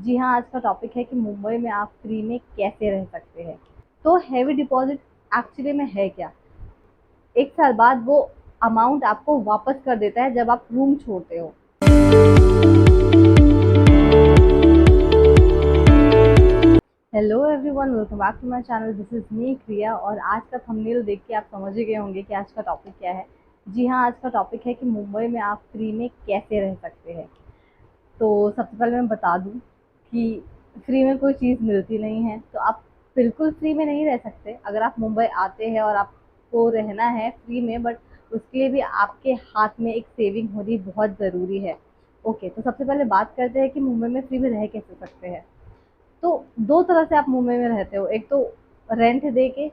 जी हाँ, आज का टॉपिक है कि मुंबई में आप फ्री में कैसे रह सकते हैं। तो हेवी डिपॉज़िट एक्चुअली में है क्या? 1 साल बाद वो अमाउंट आपको वापस कर देता है जब आप रूम छोड़ते हो। Hello everyone, welcome back to my channel. This is me Priya और आज का थंबनेल देख के आप समझ ही गए होंगे कि आज का टॉपिक क्या है। जी हाँ, आज का टॉपिक है कि मुंबई में आप फ्री में कैसे रह सकते हैं। तो सबसे पहले मैं बता दूँ कि फ्री में कोई चीज़ मिलती नहीं है, तो आप बिल्कुल फ्री में नहीं रह सकते। अगर आप मुंबई आते हैं और आपको रहना है फ्री में, बट उसके लिए भी आपके हाथ में एक सेविंग होनी बहुत ज़रूरी है। ओके, तो सबसे पहले बात करते हैं कि मुंबई में फ्री में रह कैसे सकते हैं। तो 2 तरह से आप मुंबई में रहते हो, एक तो रेंट दे के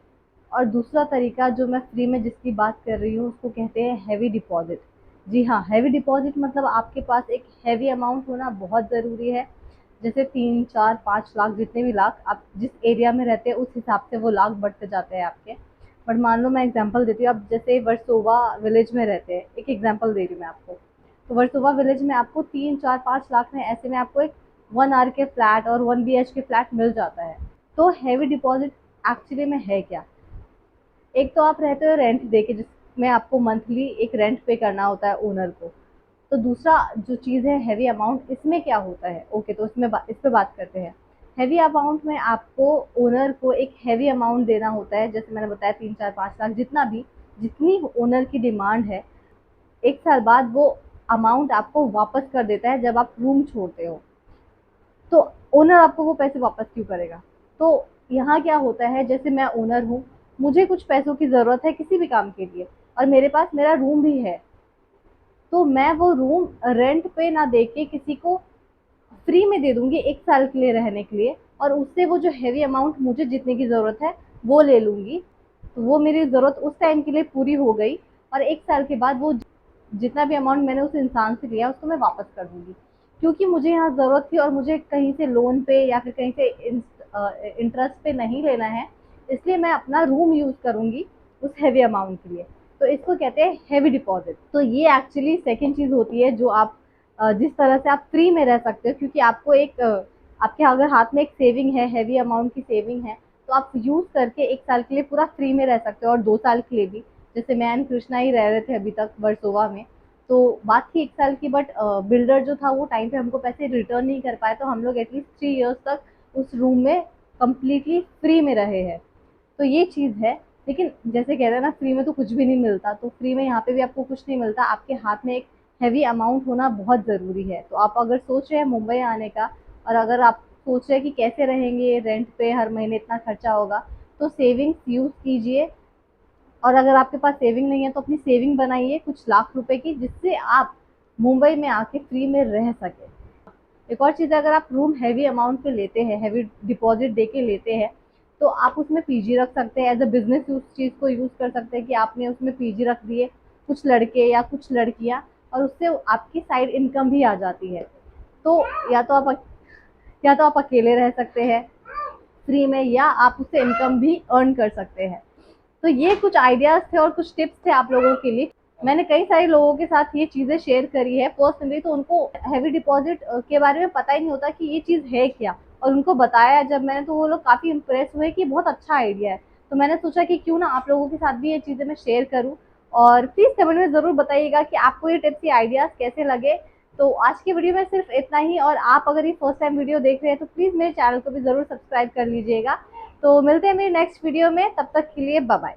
और दूसरा तरीका जो मैं फ्री में जिसकी बात कर रही हूँ उसको कहते हैं हेवी डिपॉज़िट। जी हाँ, हेवी डिपॉज़िट मतलब आपके पास एक हेवी अमाउंट होना बहुत ज़रूरी है। जैसे 3, 4, 5 लाख, जितने भी लाख आप जिस एरिया में रहते हैं उस हिसाब से वो लाख बढ़ते जाते हैं आपके। बट मान लो मैं एग्ज़ाम्पल देती हूँ, आप जैसे वर्सोवा विलेज में रहते हैं, एक एग्ज़ाम्पल दे रही हूँ मैं आपको। तो वर्सोवा विलेज में आपको 3, 4, 5 लाख में ऐसे में आपको एक 1 आर के फ्लैट और 1 बीएचके फ्लैट मिल जाता है। तो हेवी डिपॉज़िट एक्चुअली में है क्या? एक तो आप रहते हो रेंट दे के, जिसमें आपको मंथली एक रेंट पे करना होता है ओनर को। तो दूसरा जो चीज़ है हेवी अमाउंट, इसमें क्या होता है? ओके, तो इस पे बात करते हैं। हेवी अमाउंट में आपको ओनर को एक हेवी अमाउंट देना होता है, जैसे मैंने बताया 3, 4, 5 लाख, जितना भी जितनी ओनर की डिमांड है। 1 साल बाद वो अमाउंट आपको वापस कर देता है जब आप रूम छोड़ते हो। तो ओनर आपको वो पैसे वापस क्यों करेगा? तो यहाँ क्या होता है, जैसे मैं ओनर हूँ, मुझे कुछ पैसों की ज़रूरत है किसी भी काम के लिए और मेरे पास मेरा रूम भी है। तो मैं वो रूम रेंट पे ना दे के किसी को फ्री में दे दूँगी 1 साल के लिए रहने के लिए, और उससे वो जो हेवी अमाउंट मुझे जितने की ज़रूरत है वो ले लूँगी। तो वो मेरी ज़रूरत उस टाइम के लिए पूरी हो गई और 1 साल के बाद वो जितना भी अमाउंट मैंने उस इंसान से लिया उसको मैं वापस कर दूँगी। क्योंकि मुझे यहाँ ज़रूरत थी और मुझे कहीं से लोन पे या फिर कहीं से इंटरेस्ट पे नहीं लेना है, इसलिए मैं अपना रूम यूज़ करूँगी उस हेवी अमाउंट के लिए। तो इसको कहते हैं हेवी डिपॉज़िट। तो ये एक्चुअली सेकंड चीज़ होती है जो आप जिस तरह से आप फ्री में रह सकते हो, क्योंकि आपको एक आपके अगर हाथ में एक सेविंग है, हेवी अमाउंट की सेविंग है, तो आप यूज़ करके 1 साल के लिए पूरा फ्री में रह सकते हो और 2 साल के लिए भी। जैसे मैं एंड कृष्णा ही रह रहे थे अभी तक वर्सोवा में। तो बात थी 1 साल की, बट बिल्डर जो था वो टाइम पे हमको पैसे रिटर्न नहीं कर पाया, तो हम लोग एटलीस्ट 3 इयर्स तक उस रूम में कंप्लीटली फ्री में रहे हैं। तो ये चीज़ है। लेकिन जैसे कह रहे हैं ना, फ्री में तो कुछ भी नहीं मिलता, तो फ्री में यहाँ पे भी आपको कुछ नहीं मिलता। आपके हाथ में एक हेवी अमाउंट होना बहुत ज़रूरी है। तो आप अगर सोच रहे हैं मुंबई आने का और अगर आप सोच रहे हैं कि कैसे रहेंगे, रेंट पे हर महीने इतना खर्चा होगा, तो सेविंग्स यूज़ कीजिए। और अगर आपके पास सेविंग नहीं है तो अपनी सेविंग बनाइए कुछ लाख रुपए की, जिससे आप मुंबई में आके फ्री में रह सके। एक और चीज़ है, अगर आप रूम हेवी अमाउंट पे लेते हैं, हेवी डिपॉजिट दे के लेते हैं, तो आप उसमें पीजी रख सकते हैं। एज अ बिजनेस उस चीज़ को यूज़ कर सकते हैं कि आपने उसमें पीजी रख दिए, कुछ लड़के या कुछ लड़कियां, और उससे आपकी साइड इनकम भी आ जाती है। तो या तो आप या तो आप अकेले रह सकते हैं फ्री में, या आप उससे इनकम भी अर्न कर सकते हैं। तो ये कुछ आइडियाज़ थे और कुछ टिप्स थे आप लोगों के लिए। मैंने कई सारे लोगों के साथ ये चीज़ें शेयर करी है पर्सनली, तो उनको हेवी डिपॉज़िट के बारे में पता ही नहीं होता कि ये चीज़ है क्या, और उनको बताया जब मैंने तो वो लोग काफ़ी इम्प्रेस हुए कि बहुत अच्छा आइडिया है। तो मैंने सोचा कि क्यों ना आप लोगों के साथ भी ये चीज़ें मैं शेयर करूँ, और प्लीज़ कमेंट में ज़रूर बताइएगा कि आपको ये टिप्स, ये आइडियाज़ कैसे लगे। तो आज की वीडियो में सिर्फ इतना ही, और आप अगर ये फर्स्ट टाइम वीडियो देख रहे हैं तो प्लीज़ मेरे चैनल को भी ज़रूर सब्सक्राइब कर लीजिएगा। तो मिलते हैं मेरी नेक्स्ट वीडियो में, तब तक के लिए बाय बाय।